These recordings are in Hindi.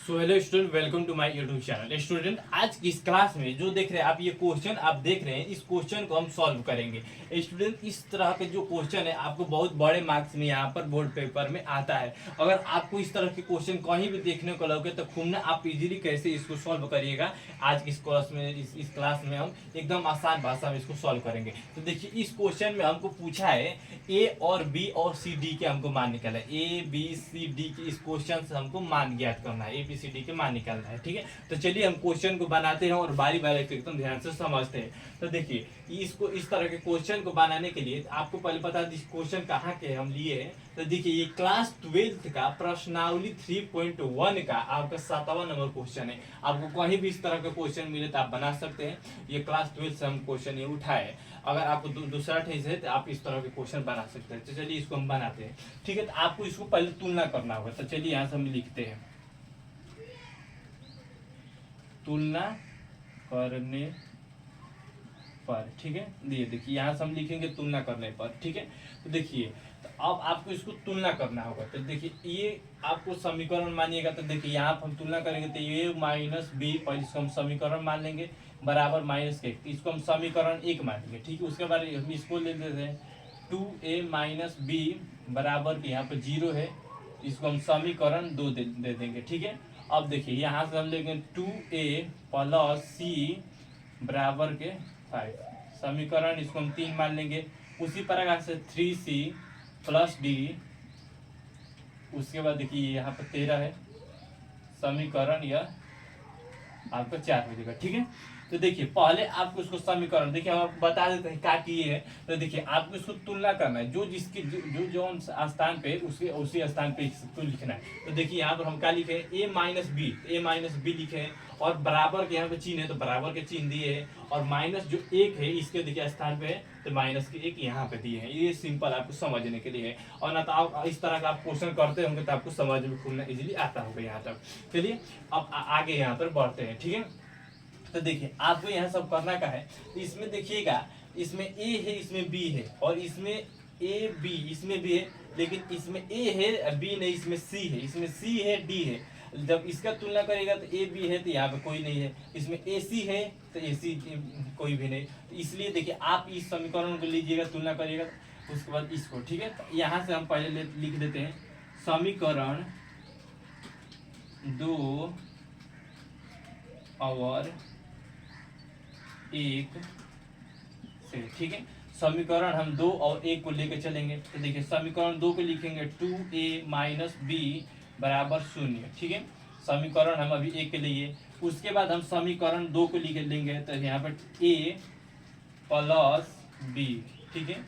So hello student, welcome to my YouTube channel. Student, आज की इस क्लास में जो देख रहे हैं आप, ये क्वेश्चन आप देख रहे हैं, इस क्वेश्चन को हम सॉल्व करेंगे। स्टूडेंट, इस तरह के जो क्वेश्चन है आपको बहुत बड़े मार्क्स में यहाँ पर बोर्ड पेपर में आता है। अगर आपको इस तरह के क्वेश्चन कहीं भी देखने को लगे तो खूब ना आप इजीली कैसे इसको सॉल्व करिएगा। आज की इस क्लास में हम एकदम आसान भाषा में इसको सॉल्व करेंगे। तो देखिए, इस क्वेश्चन में हमको पूछा है ए और बी और सी डी के हमको मान निकालना है। ए बी सी डी के इस क्वेश्चन से हमको मान ज्ञात करना है, एबीसीडी के मान निकालना है। ठीक है, तो चलिए हम क्वेश्चन को बनाते हैं और बारी बारी से एकदम ध्यान से समझते हैं। तो देखिए, इसको इस तरह के क्वेश्चन को बनाने के लिए आपको पहले पता है क्वेश्चन कहाँ के हम लिए हैं। तो देखिए, ये क्लास 12th का प्रश्नावली 3.1 का आपका 7वां नंबर क्वेश्चन है। आपको कहीं भी इस तरह का क्वेश्चन मिले तो आप बना सकते हैं। ये क्लास 12 से हम क्वेश्चन ये उठाए। अगर आपको दूसरा ठेस है तो आप इस तरह के क्वेश्चन बना सकते हैं। तो चलिए इसको हम बनाते हैं। ठीक है, तो आपको इसको पहले तुलना करना होगा। तो चलिए यहाँ से हम लिखते हैं तुलना करने पर। ठीक है, देखिए यहाँ से हम लिखेंगे तुलना करने पर। ठीक है, तो देखिए, तो अब आपको इसको तुलना करना होगा। तो देखिए, ये आपको समीकरण मानिएगा। तो देखिए, यहाँ पर हम तुलना करेंगे तो ए माइनस बी, पहले इसको हम समीकरण मान लेंगे बराबर माइनस के, इसको हम समीकरण 1 मान लेंगे। ठीक है, उसके बाद हम इसको ले लेते हैं 2a माइनस बी बराबर के, यहाँ पर 0 है, इसको हम समीकरण 2 दे देंगे। ठीक है, अब देखिए यहाँ से हम लेंगे 2a प्लस सी बराबर के 5, समीकरण इसको हम 3 मान लेंगे। उसी प्रकार से 3c प्लस डी, उसके बाद देखिए यहाँ पर 13 है, समीकरण यह आपका 4 हो जाएगा। ठीक है, तो देखिए पहले आपको इसको समीकरण, देखिए हम आपको बता देते हैं क्या किए हैं। तो देखिए, आपको इसको तुलना करना है, जो जिसकी जो स्थान पे उसके उसी स्थान पे इसको लिखना है। तो देखिए यहाँ पर हम क्या लिखे, ए माइनस बी लिखे, और बराबर के यहाँ पे चिन्ह है तो बराबर के चिन्ह दिए है, और माइनस जो 1 है इसके देखिए स्थान पे है तो माइनस के 1 यहाँ पे दिए हैं। ये सिंपल आपको समझने के लिए है, और ना तो आप इस तरह का आप क्वेश्चन करते होंगे तो आपको समझ में खुलना इजीली आता होगा यहाँ तक। चलिए अब आगे यहाँ पर बढ़ते हैं। ठीक है, तो देखिए आपको यहाँ सब करना का है। तो इसमें देखिएगा, इसमें ए है, इसमें बी है, और इसमें ए बी इसमें भी है, लेकिन इसमें ए है बी नहीं, इसमें सी है, इसमें सी है डी है। जब इसका तुलना करेगा तो ए बी है तो यहाँ पे कोई नहीं है, इसमें ए सी है तो ए सी कोई भी नहीं। तो इसलिए देखिए, आप इस समीकरण को लीजिएगा, तुलना करिएगा, उसके बाद इसको। ठीक है, तो यहाँ से हम पहले लिख देते हैं समीकरण 2 और 1 से। ठीक है, समीकरण हम 2 और 1 को लेकर चलेंगे। तो देखिए, समीकरण 2 को लिखेंगे 2a माइनस बी बराबर 0। ठीक है, समीकरण हम अभी 1 के लिए, उसके बाद हम समीकरण 2 को लिख लेंगे। तो यहाँ पर a प्लस बी, ठीक है,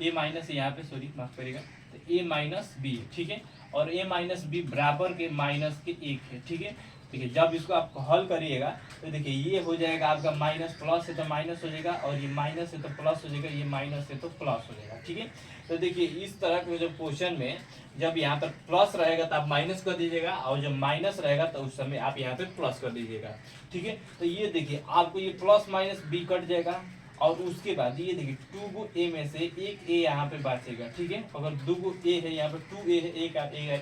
a माइनस, यहाँ पे सॉरी माफ करिएगा, तो a माइनस बी। ठीक है, और a माइनस बी बराबर के माइनस के 1 है। ठीक है, देखिए जब इसको आप हल करिएगा तो देखिए ये हो जाएगा आपका माइनस, प्लस है तो माइनस हो जाएगा, और ये माइनस है तो प्लस हो जाएगा, ये माइनस है तो प्लस हो जाएगा। ठीक है, तो देखिए इस तरह के जब क्वेश्चन में जब यहाँ पर प्लस रहेगा तो आप माइनस कर दीजिएगा, और जब माइनस रहेगा तो उस समय आप यहाँ पे प्लस कर दीजिएगा। ठीक है, तो ये देखिए आपको ये प्लस माइनस बी कट जाएगा, और उसके बाद ये देखिए 2 गो ए में से 1 ए यहाँ पे बचेगा। ठीक है, अगर 2 गो ए है, यहाँ पर 2 ए है, एक ए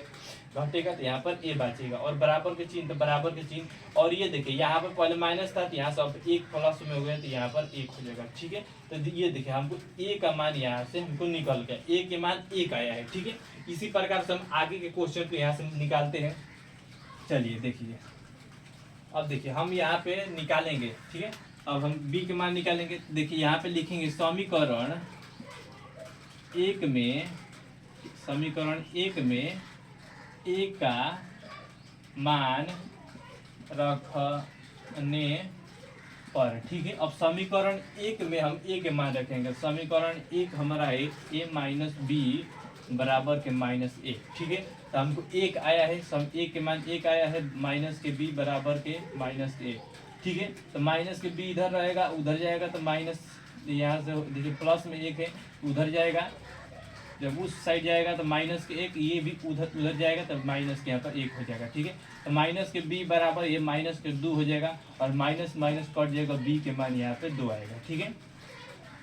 घटेगा तो यहाँ पर ए बचेगा, और बराबर के चिन्ह तो बराबर के चिन्ह। और ये देखिए यहाँ पर पहले माइनस था तो यहाँ से अब 1 प्लस में हो गया तो यहाँ पर 1 हो जाएगा। ठीक है, तो ये देखिए हमको ए का मान यहाँ से हमको निकल गया, ए के मान 1 आया है। ठीक है, इसी प्रकार से हम आगे के क्वेश्चन को यहाँ से निकालते हैं। चलिए देखिए, अब देखिए हम यहाँ पे निकालेंगे। ठीक है, अब हम b के मान निकालेंगे। देखिए यहाँ पे लिखेंगे समीकरण 1 में a का मान रखने पर। ठीक है, अब समीकरण 1 में हम a के मान रखेंगे। समीकरण 1 हमारा है a माइनस बी बराबर के माइनस 1। ठीक है, तो हमको 1 आया है, a के मान 1 आया है, माइनस के b बराबर के माइनस 1। ठीक है, तो माइनस के b इधर रहेगा, उधर जाएगा तो माइनस, यहाँ से देखिए प्लस में 1 है, उधर जाएगा, जब उस साइड जाएगा तो माइनस के 1, ये भी उधर जाएगा तो माइनस के यहाँ पर 1 हो जाएगा। ठीक है, तो माइनस के b बराबर ये माइनस के 2 हो जाएगा, और माइनस माइनस कट जाएगा, b के मान यहाँ पे 2 आएगा। ठीक है,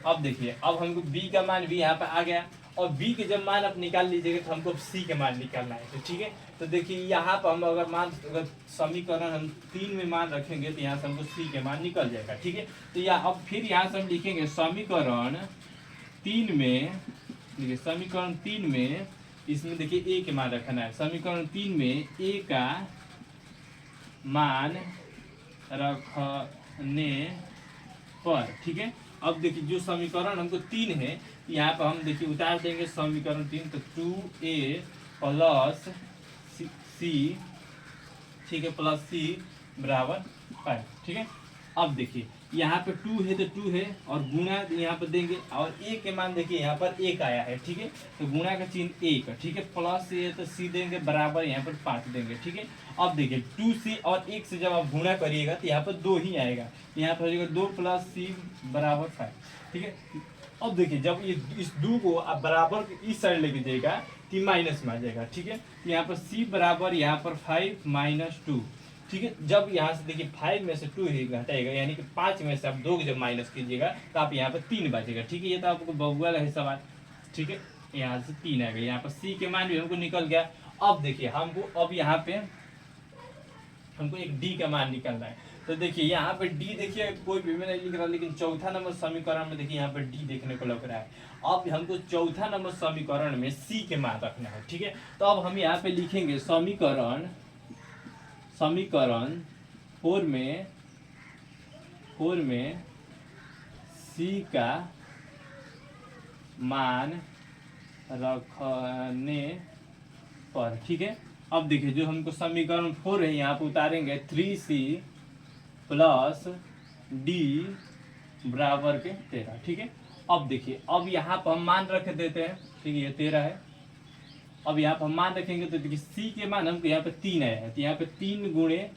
अब देखिए अब हमको b का मान भी यहाँ पे आ गया, और b के जब मान आप निकाल लीजिएगा तो हमको c के मान निकालना है। तो ठीक है, तो देखिए यहाँ पर हम अगर समीकरण हम 3 में मान रखेंगे तो यहाँ से हमको c के मान निकल जाएगा, ठीक है। तो यहाँ अब फिर यहाँ से हम लिखेंगे समीकरण 3 में, देखिए समीकरण 3 में इसमें देखिए a के मान रखना है। समीकरण 3 में a का मान रखने पर, ठीक है। अब देखिए जो समीकरण हमको 3 है यहाँ पर हम देखिए उतार देंगे समीकरण 3, तो 2a प्लस c, ठीक है, प्लस c बराबर 5, ठीक है। अब देखिए यहाँ पे 2 है तो 2 है और गुणा यहाँ पर देंगे और a के मान देखिए यहाँ पर 1 आया है, ठीक है, तो गुणा का चिन्ह 1, ठीक है, प्लस a तो c देंगे बराबर यहाँ पर 5 देंगे, ठीक है। अब देखिए 2 से और 1 से जब आप गुणा करिएगा तो यहाँ पर 2 ही आएगा, यहाँ पर हो जाएगा 2 प्लस c बराबर 5, ठीक है। अब देखिए जब ये इस 2 को आप बराबर इस साइड लेके जाएगा तो माइनस में आ जाएगा, ठीक है। यहाँ पर c बराबर यहाँ पर 5 माइनस 2, ठीक है। जब यहाँ से देखिए 5 में से 2 ही घटाएगा यानी कि 5 में से आप 2 जब माइनस कीजिएगा तो आप यहाँ पर 3 बचेगा, ठीक है। ये तो आपको बहुगुणा है सवाल, ठीक है। यहाँ से 3 आएगा, यहाँ पर c के मान भी हमको निकल गया। अब देखिए हमको अब यहाँ पे हमको एक d का मान निकलना है। तो देखिए यहाँ पे d देखिए कोई भी मैं नहीं लिख रहा, लेकिन चौथा नंबर समीकरण में देखिए यहाँ पर d देखने को लग रहा है। अब हमको चौथा नंबर समीकरण में c के मान रखना है, ठीक है। तो अब हम यहाँ पे लिखेंगे समीकरण 4 में c का मान रखने पर, ठीक है। अब देखिए जो हमको समीकरण 4 है यहाँ पे उतारेंगे 3c प्लस d बराबर के 13, ठीक है। अब देखिए अब यहाँ पर हम मान रख देते हैं, ठीक है, ये 13 है। अब यहाँ पर हम मान रखेंगे तो देखिए c के मान हमको यहाँ पे 3 आया है, तो यहाँ पे 3 गुणे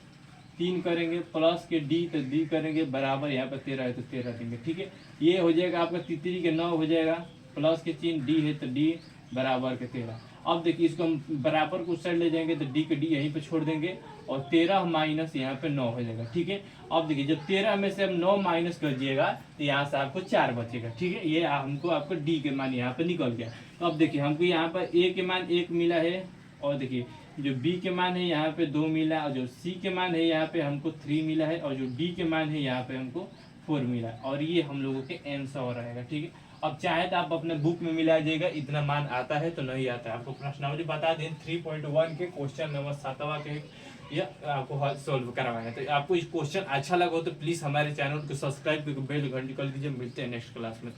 3 करेंगे प्लस के d तो d करेंगे बराबर यहाँ पे 13 है तो 13 देंगे, ठीक है। ये हो जाएगा आपका 3 के 9 हो जाएगा, प्लस के चिन्ह d है तो d बराबर के 13। अब देखिए इसको हम बराबर को उस साइड ले जाएंगे तो d के d यहीं पे छोड़ देंगे और 13 माइनस यहाँ पे 9 हो जाएगा, ठीक है। अब देखिए जब 13 में से हम 9 माइनस कर दिएगा तो यहाँ से आपको 4 बचेगा, ठीक है। ये हमको आपको d के मान यहाँ पे निकल गया। तो अब देखिए हमको यहाँ पर a के मान 1 मिला है और देखिए जो b के मान है यहाँ पे 2 मिला और जो c के मान है यहाँ पे हमको 3 मिला है और जो d के मान है यहाँ पे हमको 4 मिला है और ये हम लोगों के आंसर रहेगा, ठीक है। अब चाहे तो आप अपने बुक में मिला जाएगा, इतना मान आता है तो नहीं आता है। आपको प्रश्नावली बता दें 3.1 के क्वेश्चन नंबर 7वां के ये आपको सॉल्व करवाना है। तो आपको इस क्वेश्चन अच्छा लगा हो तो प्लीज हमारे चैनल को सब्सक्राइब करके बेल घंटी कर दीजिए। मिलते हैं नेक्स्ट क्लास में।